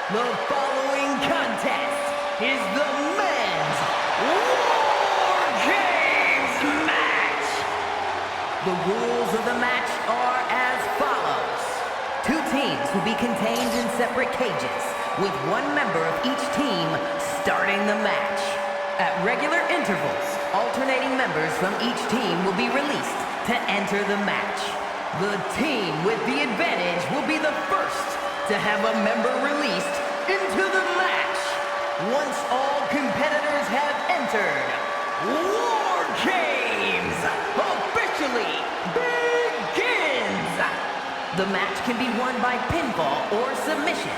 The following contest is the men's War Games match. The rules of the match are as follows. Two teams will be contained in separate cages, with one member of each team starting the match. At regular intervals, alternating members from each team will be released to enter the match. The team with the advantage will be the first to have a member released into the match. Once all competitors have entered, War Games officially begins! The match can be won by pinfall or submission.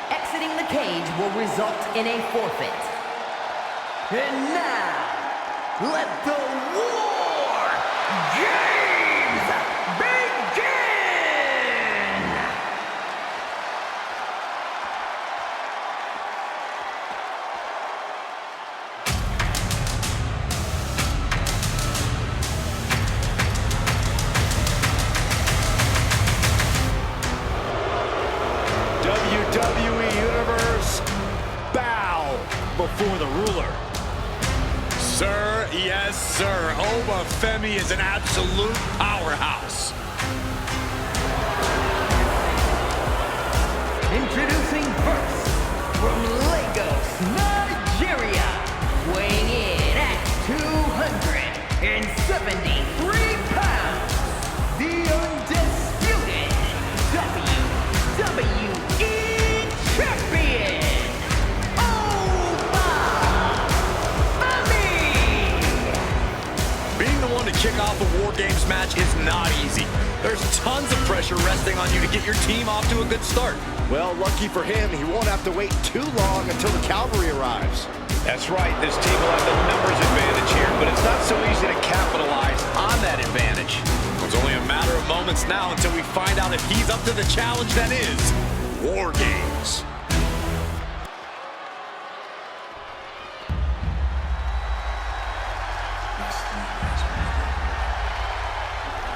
Exiting the cage will result in a forfeit. And now, let the War Games begin! WWE Universe, bow before the ruler. Sir, yes, sir. Oba Femi is an absolute powerhouse. Introducing first, from Lagos, Nigeria, weighing in at 273 pounds, the undisputed WWE Champion, Oba Femi! Being the one to kick off a War Games match is not easy. There's tons of pressure resting on you to get your team off to a good start. Well, lucky for him, he won't have to wait too long until the cavalry arrives. That's right, this team will have the numbers advantage here, but it's not so easy to capitalize on that advantage. It's only a matter of moments now until we find out if he's up to the challenge that is War Games.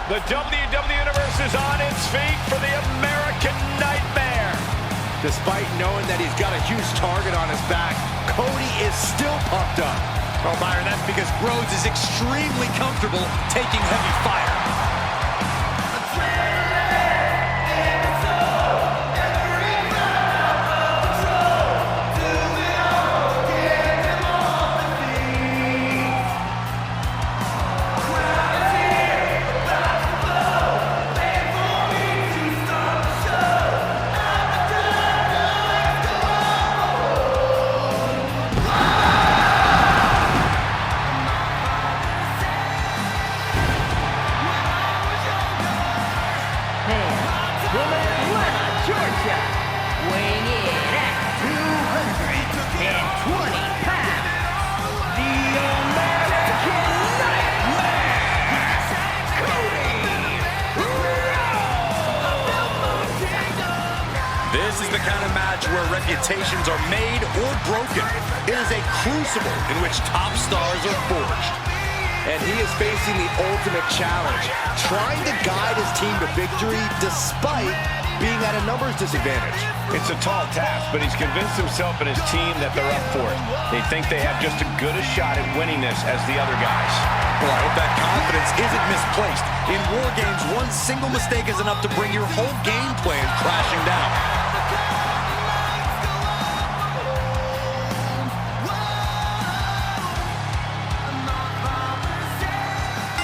The WWE Universe is on its feet for the American Nightmare. Despite knowing that he's got a huge target on his back, Cody is still pumped up. Oh, Byron, that's because Rhodes is extremely comfortable taking heavy fire. Weighing in at 220 pounds, the American Nightmare, Cody Rhodes! This is the kind of match where reputations are made or broken. It is a crucible in which top stars are forged. And he is facing the ultimate challenge, trying to guide his team to victory despite being at a numbers disadvantage. It's a tall task, but he's convinced himself and his team that they're up for it. They think they have just as good a shot at winning this as the other guys. Well, I hope that confidence isn't misplaced. In War Games, one single mistake is enough to bring your whole game plan crashing down.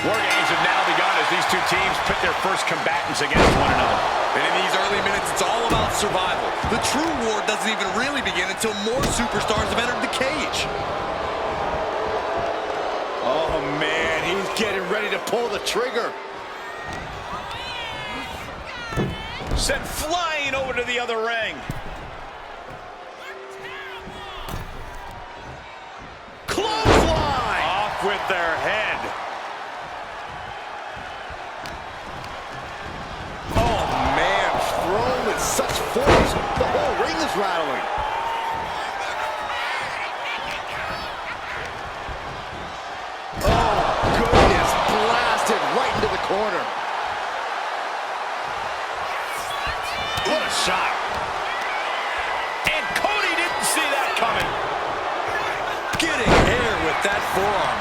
War Games have now begun as these two teams pit their first combatants against one another. And in these early minutes, it's all about survival. The true war doesn't even really begin until more superstars have entered the cage. Oh man, he's getting ready to pull the trigger. Sent flying over to the other ring. Clothesline! Off with their head. Such force, the whole ring is rattling. Oh, goodness, blasted right into the corner. What a shot. And forearm.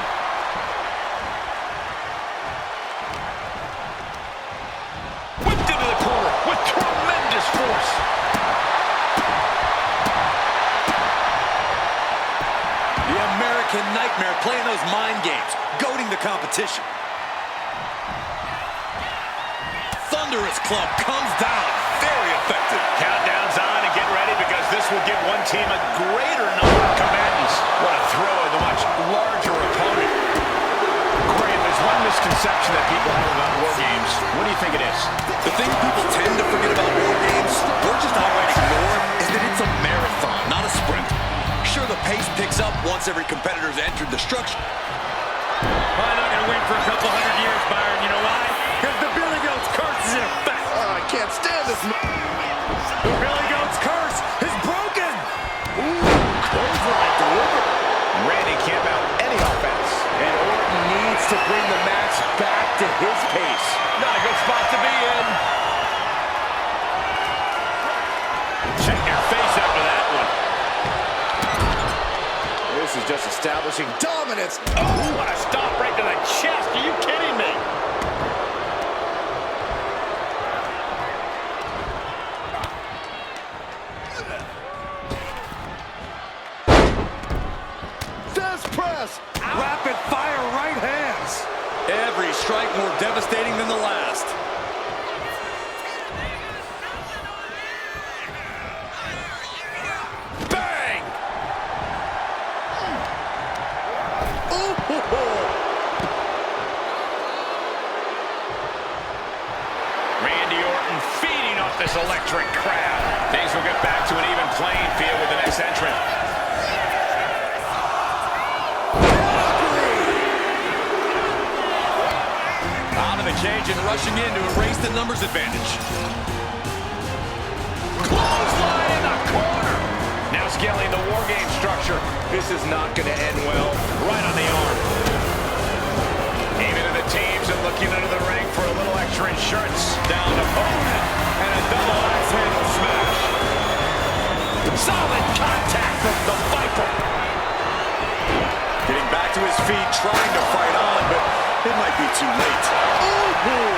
Whipped into the corner with tremendous force. The American Nightmare playing those mind games, goading the competition. Thunderous club comes down. Very effective. Countdown's on and get ready because this will give one team a greater number of combatants. What a throw of the much larger opponent. Corey, there's one misconception that people have about war games. What do you think it is? The thing people tend to forget about war games, or just outright ignore, is that it's a marathon, not a sprint. Sure, the pace picks up once every competitor's entered the structure. Probably not going to win for a couple hundred years, Byron. You know why? Because the Billy Goat's curse is in effect. I can't stand this. The Billy Goat's curse is broken. Clothesline delivered. Randy can't mount any offense. And Orton needs to bring the match back to his pace. Not a good spot to be in. Check your face after that one. This is just establishing dominance. Oh, what a stop right to the chest. Are you kidding me? Death press. Rapid fire right hands. Every strike more devastating than the last. Bang! Randy Orton feeding off this electric crowd. Things will get back to an even playing field with the next entrant. Out of the cage and rushing in to erase the numbers advantage. Clothesline in the corner. Now scaling the war game structure. This is not going to end well. Right on the arm. Aiming at the teams and looking under the ring for a little extra insurance. Down opponent. And a double axe handle smash. Solid contact from the Viper. Getting back to his feet, trying to fight on, but it might be too late. Oh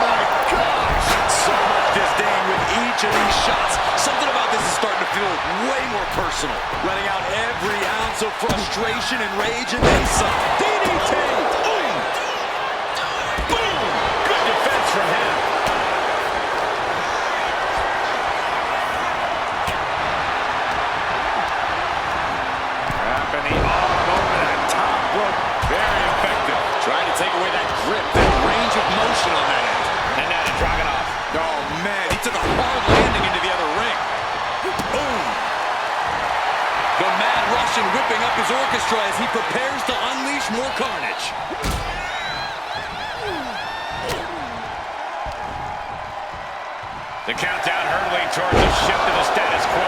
my gosh. So much disdain with each of these shots. Something about this is starting to feel way more personal. Running out every ounce of frustration and rage and then some. DDT! Boom! Boom! Good defense from him. Wrapping the arm over that top rope. Very effective. Trying to take away that grip, that range of motion on that end. And now to drop it off. Oh, man, he took a hard landing into the other ring. Boom! The Mad Russian whipping up his orchestra as he prepares to unleash more carnage. The countdown hurtling towards a shift in the status quo.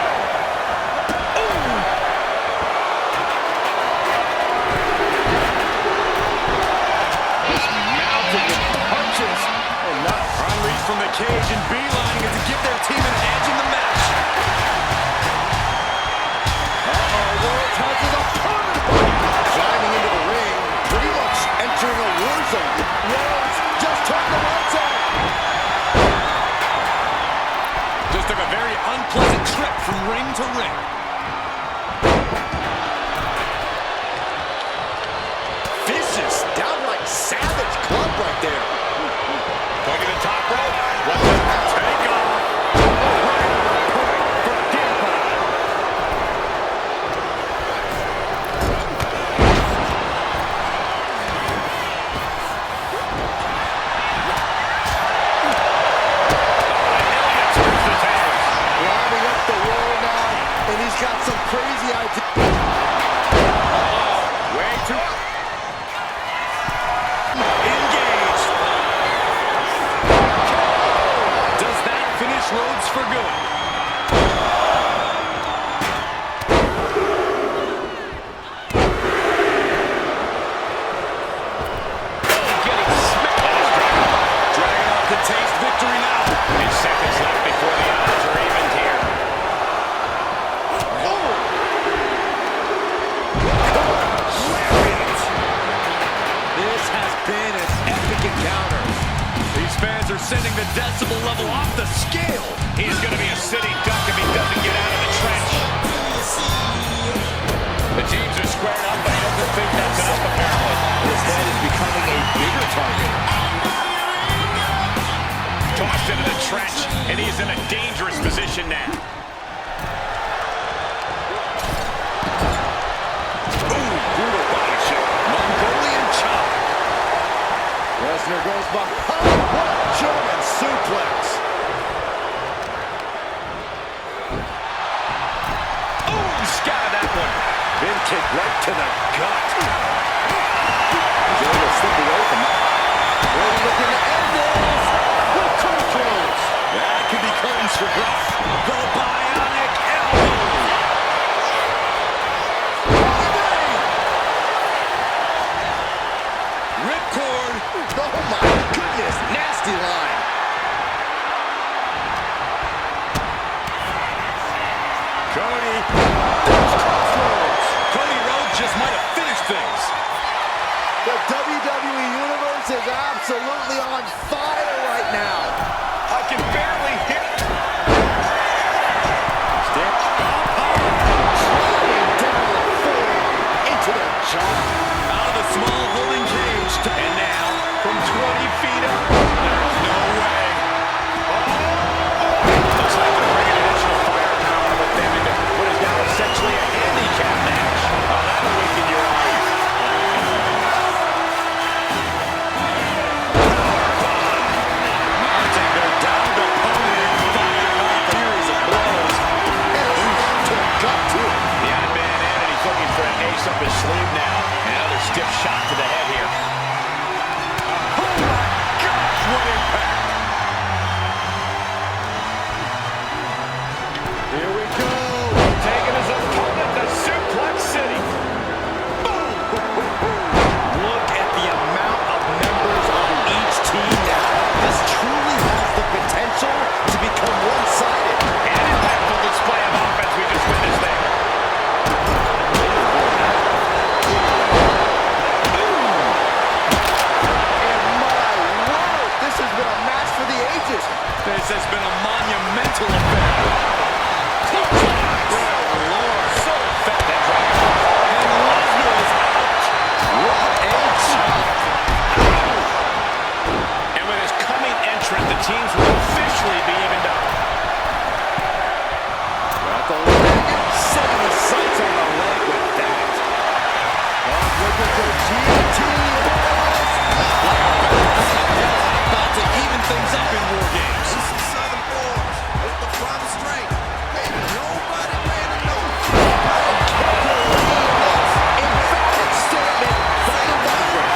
Mounted with punches. Unleashed from the cage and beelining it to give their team an edge in the match. World touches opponent. Climbing into the ring, pretty much entering a war zone. Rhodes just took the right side. Just took a very unpleasant trip from ring to ring. Vicious, downright savage club right there. Going to the top rope. What the take off? Right on the point for a guillotine. Climbing up the wall now, and he's got some crazy ideas. Way too... Engaged. Does that finish Rhodes for good? Getting smacked on his drive. Dragging out to taste victory now. And seconds left before the odds are evened here. fans are sending the decibel level off the scale. He's going to be a sitting duck if he doesn't get out of the trench. The teams are squared up, but he doesn't think that's enough, apparently. His head is becoming a bigger target. Tossed into the trench, and he's in a dangerous position now. Ooh, brutal body shot. Mongolian chop. Lesnar goes behind. What a German suplex. Ooh, scattered that one. Big kick right to the gut. He's able to slip away from that. Really looking to end this. With Cody Rhodes. That could be curtains for Brock. The bionic elbow. Ripcord. Oh my goodness, nasty line. Cody. Cody Rhodes just might have finished things. The WWE Universe is absolutely on fire right now. I can barely hear. Step sliding down the floor into the jaw. Out of the small holding cage. And now, from 20 feet up, there's no way. Looks like they're bringing additional firepower with them into what is now essentially a handicap match. Oh, that'll weaken your eyes. Mounting their downed opponent and firing off a series of blows. And to the gut, too. The odd man in, and he's looking for an ace up his sleeve now. Another stiff shot to the head here. Oh my gosh, what impact! Here we go. Taking his opponent to Suplex City. Boom! Look at the amount of members on each team now. This truly has the potential to become one-sided. An impactful display of offense we just witnessed there. And my word, this has been a match for the ages. This has been a monumental affair. Good Lord, so effective. And Lesnar is out. What a chop. And with his coming entrant, the teams will officially be evened up. Got the leg, setting the sights on the leg with that. Looking for GTS. About to even things up in War Games. Southern boys with the promised strength. Baby, nobody ran to know. Emphatic statement by the Viper.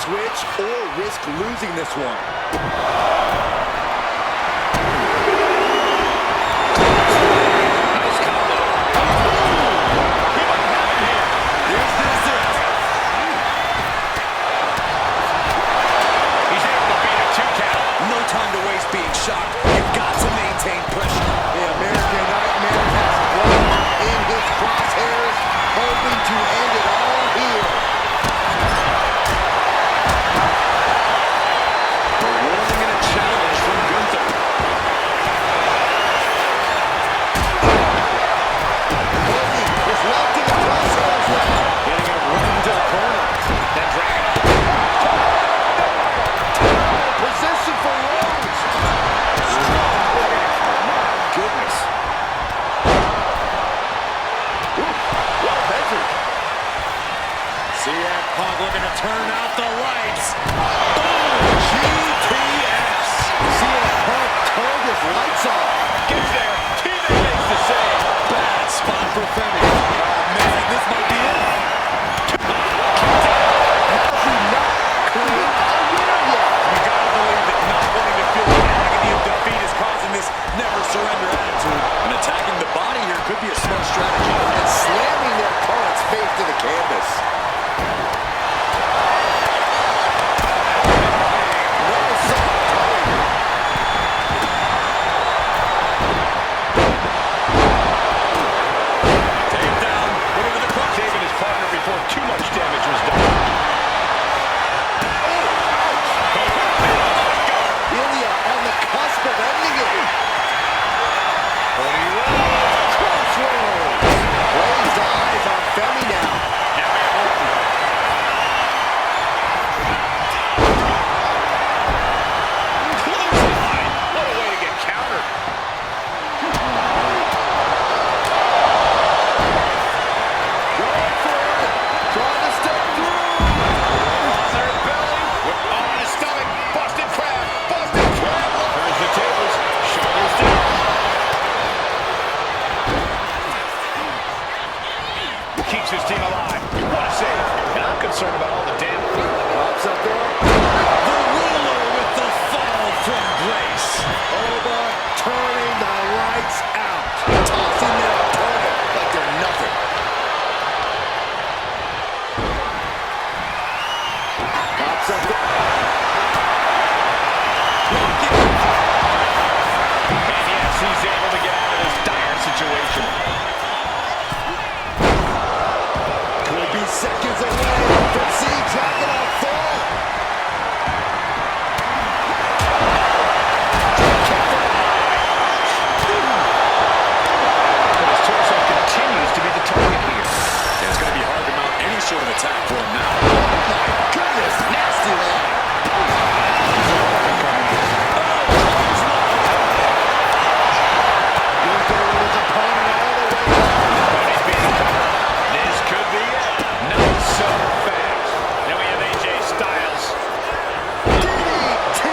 switch or risk losing this one. Nice combo. He might have it here. Is this it? He's able to beat a 2 count. No time to waste being shocked. You've got to maintain pressure. The American Nightmare has one in his crosshairs, hoping to end it all here. A warning and a challenge from Gunther. Cody is locked in the crosshairs now. Getting him run to the corner. Then dragging him. Position for Rhodes. My goodness. Well measured. CM Punk looking to turn out the lights. GTS. CM Punk turned his lights off. Gets there. Teammate makes the save. Bad spot for Femi. Oh, man, this might be it. Has he not created a winner yet? You gotta believe that not wanting to feel the agony of defeat is causing this never surrender attitude. And attacking the body here could be a smart strategy. And slamming their opponent's face to the canvas. Take down, put him in the crotch. Saving his partner before too much damage was done. Ilya on the cusp of ending it. Cody Rhodes. Crossroads. Raised eyes on Femi now. Now we have Orton. Clothesline. What a way to get countered. Going for it. Trying to step through. On their belly. On his stomach. Busted crab. Busted crab. Turns the tables. Shoulders down. Keeps his team alive. What a save. And I'm concerned about all the damage. Pops up there. The ruler with the fall from grace. Oba turning the lights out. Tossing their opponent like they're nothing. Pops up there. And yes, he's able to get out of this dire situation. Could be seconds away from seeing Dragunov fall. But his torso continues to be the target here. Yeah, it's gonna be hard to mount any sort of attack for him now. My goodness, nasty line. Gunther with his opponent all the way down. But he's being covered. This could be it. Not so fast. Then we have AJ Styles. DDT.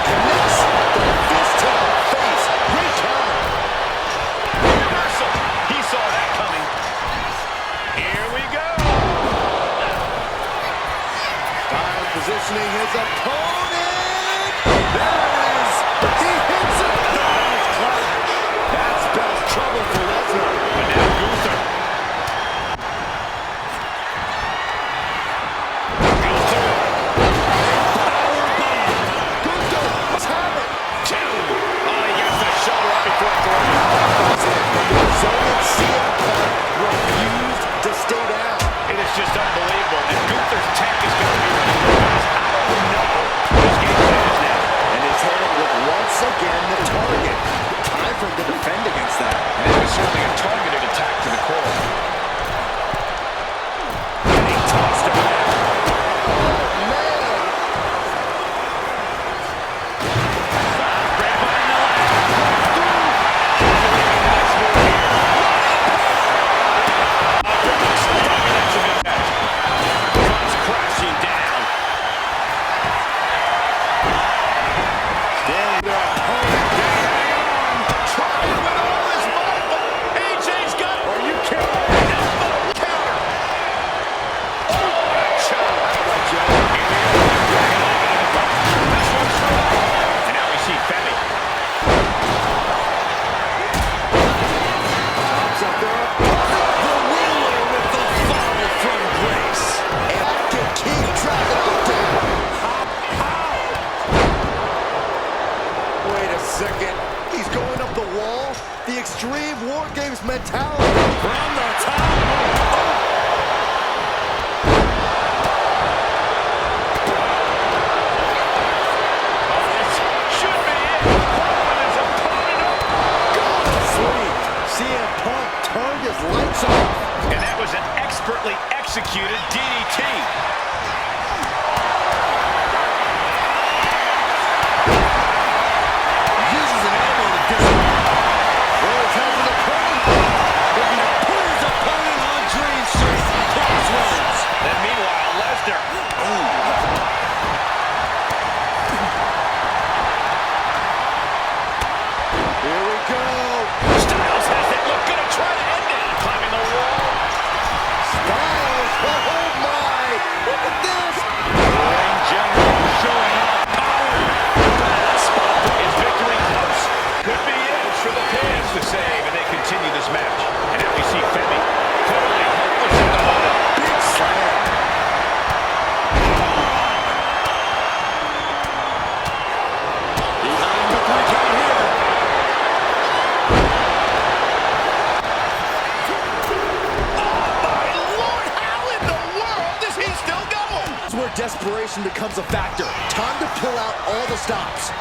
Connects the fist to the face. Great counter. Reversal. He saw that coming. Here we go. Styles positioning his opponent. There it is. He hits it. Nice clash. That spells trouble for Lesnar. But now Gunther. Gunther must have it. Two. Oh, he gets the shoulder up before throwing. Resilient CM Punk refused to stay down. It is just unbelievable. And Gunther's tank is going to be running low. I don't know. This perfectly executed DDT. Uses an elbow to disarm. Rhodes has his opponent. Looking to put his opponent on dreams. Crossroads. Then meanwhile, Lesnar. Here we go. Styles has it. Look, gonna try to end it. Climbing the wall. Styles. Oh my. Look at this. Ring general showing up. Power. Is victory close? Could be it for the pins to save, and they continue this match. And now we see Femi totally helpless at the moment. Big slam. Behind the 3 count here. My Lord, how in the world is he still going? This is where desperation becomes a factor. Time to pull out all the stops.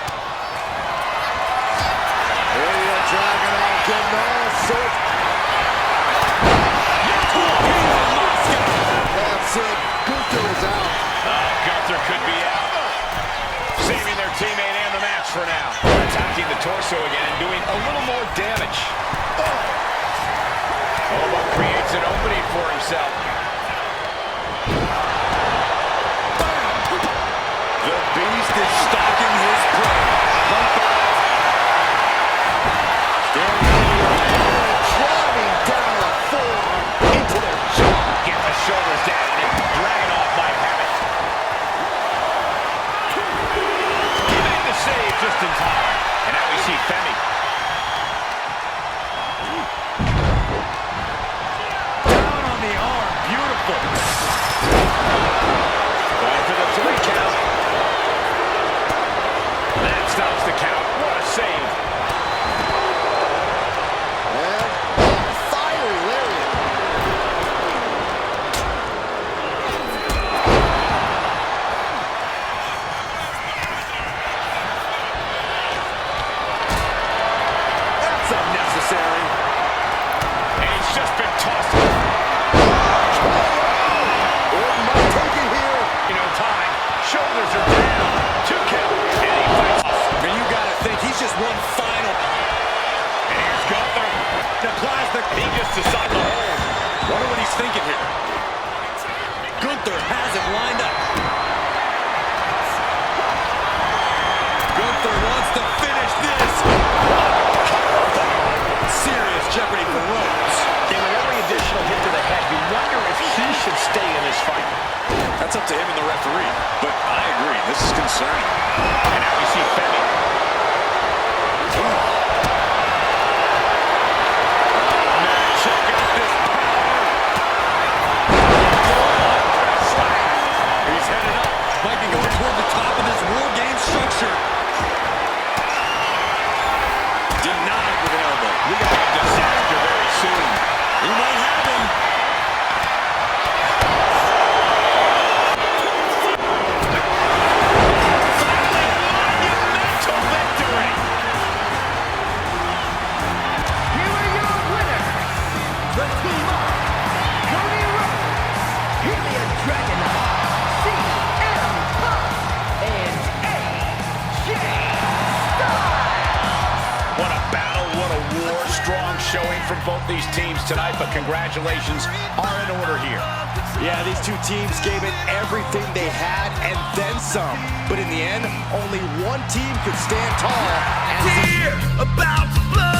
Ilya dragging on, getting all sorts. That's it. Gunther is out. Gunther could be out. Saving their teammate and the match for now. Attacking the torso again and doing a little more damage. Oba creates an opening for himself. The Beast is stalking his prey. Driving down the forearm into their jaw. Get the shoulders down and dragging off might have it. He made the save just in time. And now we see Femi. Down on the arm. Beautiful. Going for the 3 count. That stops the count. What a save. And fiery lariat. That's unnecessary. And he's just been tossed. It might take it here. Time. Shoulders are down. 2 count. And he fights off. But you gotta think he's just one final. And here's Gunther. Applies the... He just decided to hold. Wonder what he's thinking here. Gunther has it lined up. Gunther wants to finish this. Serious jeopardy for Rhodes. And with every additional hit to the head, you wonder if he should stay in this fight. That's up to him and the referee. But I agree, this is concerning. And now we see Femi. Man, check out this power. He's headed up. Might be going toward the top of this War Game structure. Denied with an elbow. We got a disaster very soon. He might have him. Monumental victory. Here are your winners, the team of Cody Rhodes, Ilya Dragunov, CM Punk, and AJ Styles. What a battle, what a war. Strong showing from both these teams tonight, but congratulations are in order here. Yeah, these two teams gave it everything they had and then some. But in the end, only one team could stand tall. Here, about to blow.